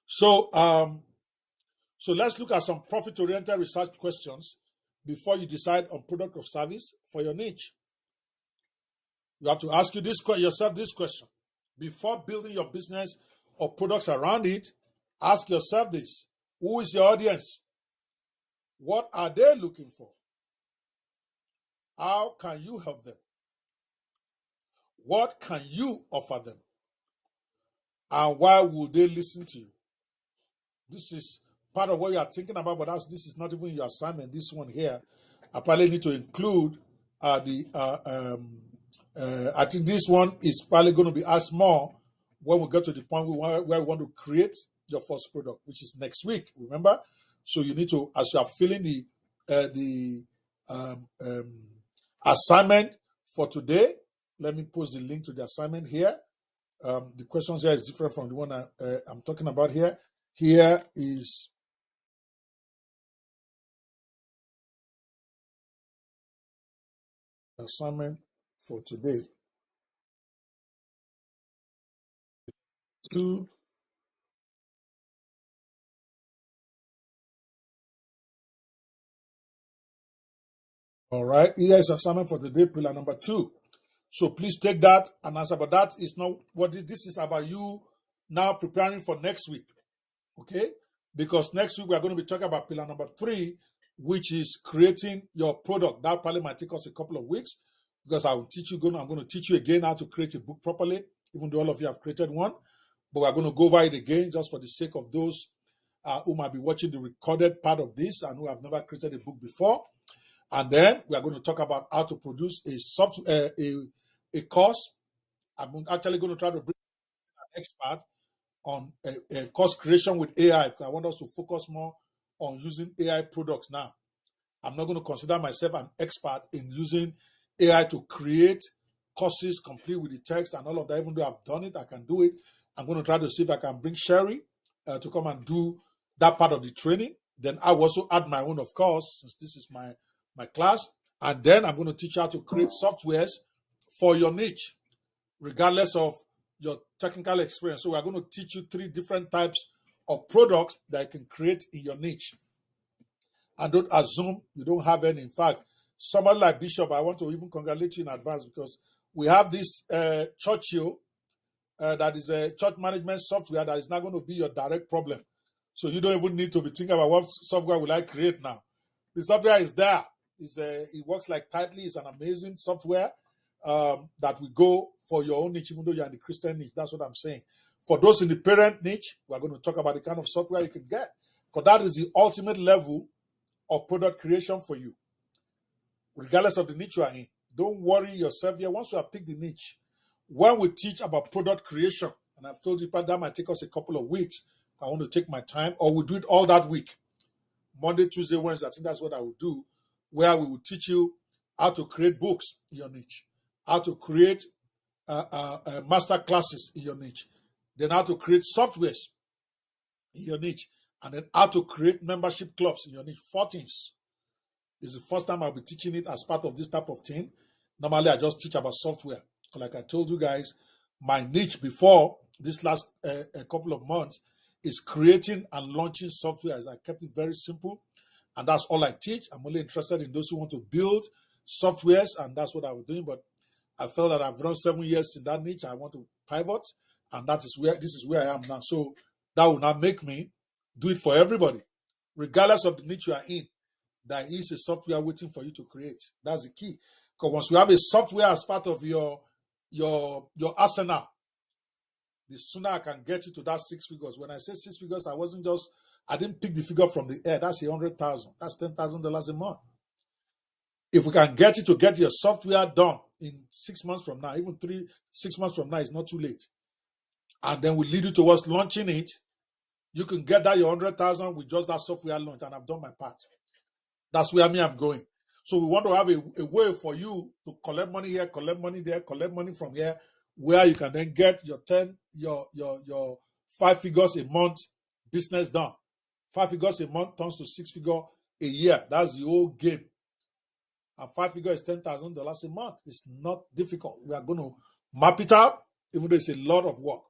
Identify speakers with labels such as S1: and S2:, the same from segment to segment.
S1: So, so let's look at some profit-oriented research questions before you decide on product or service for your niche. You have to ask yourself this question. Before building your business or products around it, ask yourself this. Who is your audience? What are they looking for? How can you help them? What can you offer them? And why would they listen to you? This is part of what you are thinking about, but this is not even your assignment. This one here, I probably need to include I think this one is probably going to be asked more when we get to the point where we want to create your first product, which is next week. Remember, so you need to, as you are filling the assignment for today. Let me post the link to the assignment here. The questions here is different from the one I'm talking about here. Here is assignment for today. Two. All right. Here is assignment for today, pillar number 2. So please take that and answer. But that is not what this is about. You now preparing for next week. Okay? Because next week we are going to be talking about pillar number 3, which is creating your product. That probably might take us a couple of weeks because I'm going to teach you again how to create a book properly, even though all of you have created one. But we're going to go over it again just for the sake of those who might be watching the recorded part of this and who have never created a book before. And then we are going to talk about how to produce a course. I'm actually going to try to bring an expert on a course creation with AI, because I want us to focus more on using AI products now. I'm not going to consider myself an expert in using AI to create courses complete with the text and all of that. Even though I've done it, I can do it. I'm going to try to see if I can bring Sherry to come and do that part of the training. Then I will also add my own, of course, since this is my class. And then I'm going to teach you how to create softwares for your niche, regardless of your technical experience. So we're going to teach you 3 different types of products that you can create in your niche. And don't assume you don't have any. In fact, somebody like Bishop, I want to even congratulate you in advance, because we have this Churchill that is a church management software that is not going to be your direct problem. So you don't even need to be thinking about what software will I create now. The software is there. It works like tightly. It's an amazing software that will go for your own niche, even though you're in the Christian niche. That's what I'm saying. For those in the parent niche, we're going to talk about the kind of software you can get, because that is the ultimate level of product creation for you, regardless of the niche you are in. Don't worry yourself here. Once you have picked the niche, when we teach about product creation, and I've told you that might take us a couple of weeks, I want to take my time, or we'll do it all that week. Monday, Tuesday, Wednesday, I think that's what I will do, where we will teach you how to create books in your niche, how to create master classes in your niche, then how to create softwares in your niche, and then how to create membership clubs in your niche. 4 things. This is the first time I'll be teaching it as part of this type of thing. Normally, I just teach about software. Like I told you guys, my niche before this last a couple of months is creating and launching software. I kept it very simple, and that's all I teach. I'm only interested in those who want to build softwares, and that's what I was doing. But I felt that I've run 7 years in that niche. I want to pivot, and this is where I am now. So that will not make me do it for everybody, regardless of the niche you are in. There is a software waiting for you to create. That's the key. Because once you have a software as part of your arsenal, the sooner I can get you to that 6 figures. When I say 6 figures, I didn't pick the figure from the air. That's 100,000. That's $10,000 a month. If we can get you to get your software done in 6 months from now, even 6 months from now, it's not too late. And then we lead you towards launching it. You can get that your 100,000 with just that software launch, and I've done my part. That's where I'm going. So we want to have a way for you to collect money here, collect money there, collect money from here, where you can then get your 5 figures a month business done. 5 figures a month turns to 6 figures a year. That's the whole game. And 5 figures is $10,000 a month. It's not difficult. We are going to map it out, even though it's a lot of work.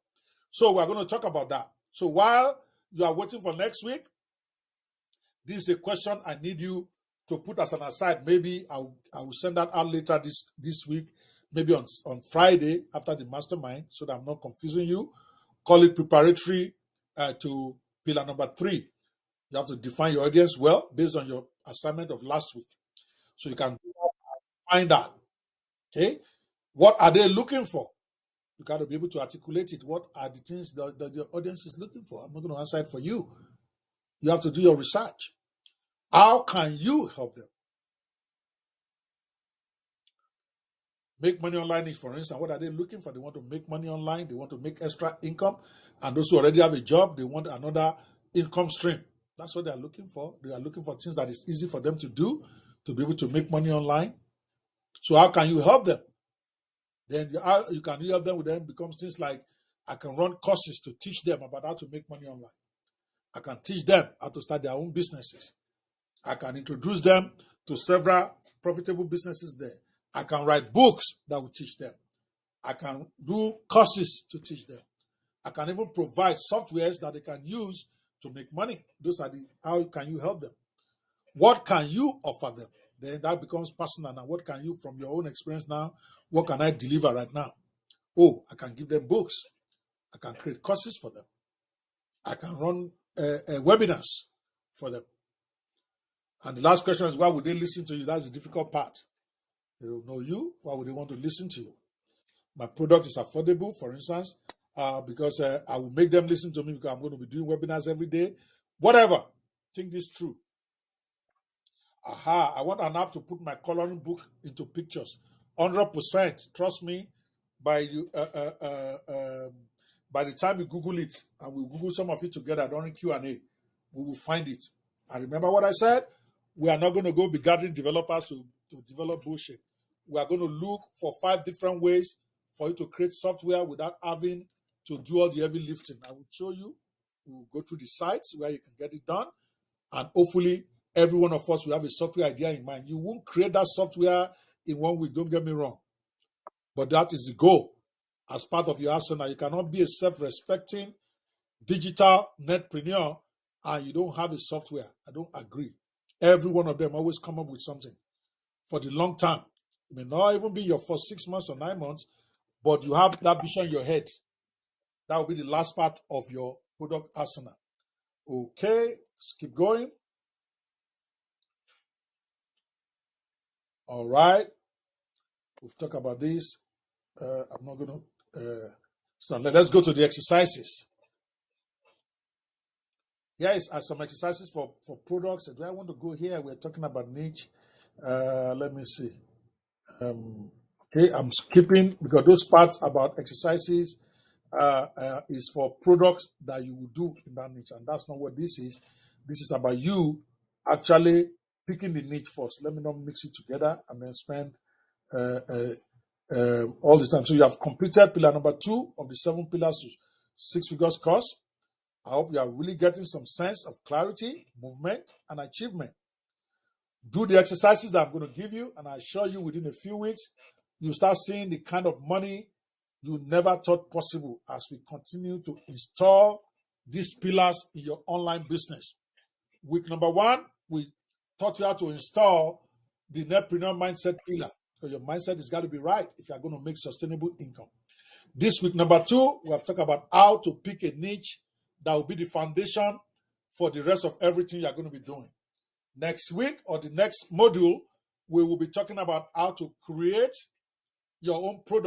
S1: So we're going to talk about that. So while you are waiting for next week, this is a question I need you to put as an aside. Maybe I will send that out later this week, maybe on Friday after the mastermind, so that I'm not confusing you. Call it preparatory to pillar number 3. You have to define your audience well based on your assignment of last week. So you can find out, okay, what are they looking for? You got to be able to articulate it. What are the things that your audience is looking for? I'm not going to answer it for you. You have to do your research. How can you help them? Make money online, for instance, what are they looking for? They want to make money online. They want to make extra income. And those who already have a job, they want another income stream. That's what they are looking for. They are looking for things that is easy for them to do, to be able to make money online. So how can you help them? Then you can help them with them becomes things like, I can run courses to teach them about how to make money online. I can teach them how to start their own businesses. I can introduce them to several profitable businesses there. I can write books that will teach them. I can do courses to teach them. I can even provide softwares that they can use to make money. Those are how can you help them? What can you offer them? Then that becomes personal. Now, what can you, from your own experience now, what can I deliver right now? Oh, I can give them books. I can create courses for them. I can run webinars for them. And the last question is, why would they listen to you? That's the difficult part. They don't know you. Why would they want to listen to you? My product is affordable, for instance, because I will make them listen to me because I'm going to be doing webinars every day. Whatever. Think this through. I want an app to put my coloring book into pictures. 100%. Trust me, by by the time you Google it, and we Google some of it together during Q&A, we will find it. And remember what I said? We are not going to go be gathering developers to develop bullshit. We are going to look for 5 different ways for you to create software without having to do all the heavy lifting. I will show you. We will go through the sites where you can get it done. And hopefully, every one of us will have a software idea in mind. You won't create that software in 1 week, don't get me wrong. But that is the goal. As part of your arsenal, you cannot be a self-respecting digital netpreneur and you don't have a software. I don't agree. Every one of them always come up with something for the long term. It may not even be your first 6 months or 9 months, but you have that vision in your head. That will be the last part of your product arsenal. Okay, let's keep going. All right. We've talked about this. I'm not going to. So let's go to the exercises. Here are some exercises for products. Do I want to go here? We're talking about niche. Let me see. Okay, I'm skipping because those parts about exercises is for products that you will do in that niche, and that's not what this is. This is about you actually picking the niche first. Let me not mix it together and then spend all the time. So you have completed pillar number 2 of the 7 pillars to 6 figures course. I hope you are really getting some sense of clarity, movement, and achievement. Do the exercises that I'm going to give you, and I assure you within a few weeks, you start seeing the kind of money you never thought possible as we continue to install these pillars in your online business. Week number 1, we taught you how to install the netpreneur mindset pillar, because your mindset has got to be right if you're going to make sustainable income. This week number 2, we have talked about how to pick a niche that will be the foundation for the rest of everything you're going to be doing. Next week or the next module, we will be talking about how to create your own product.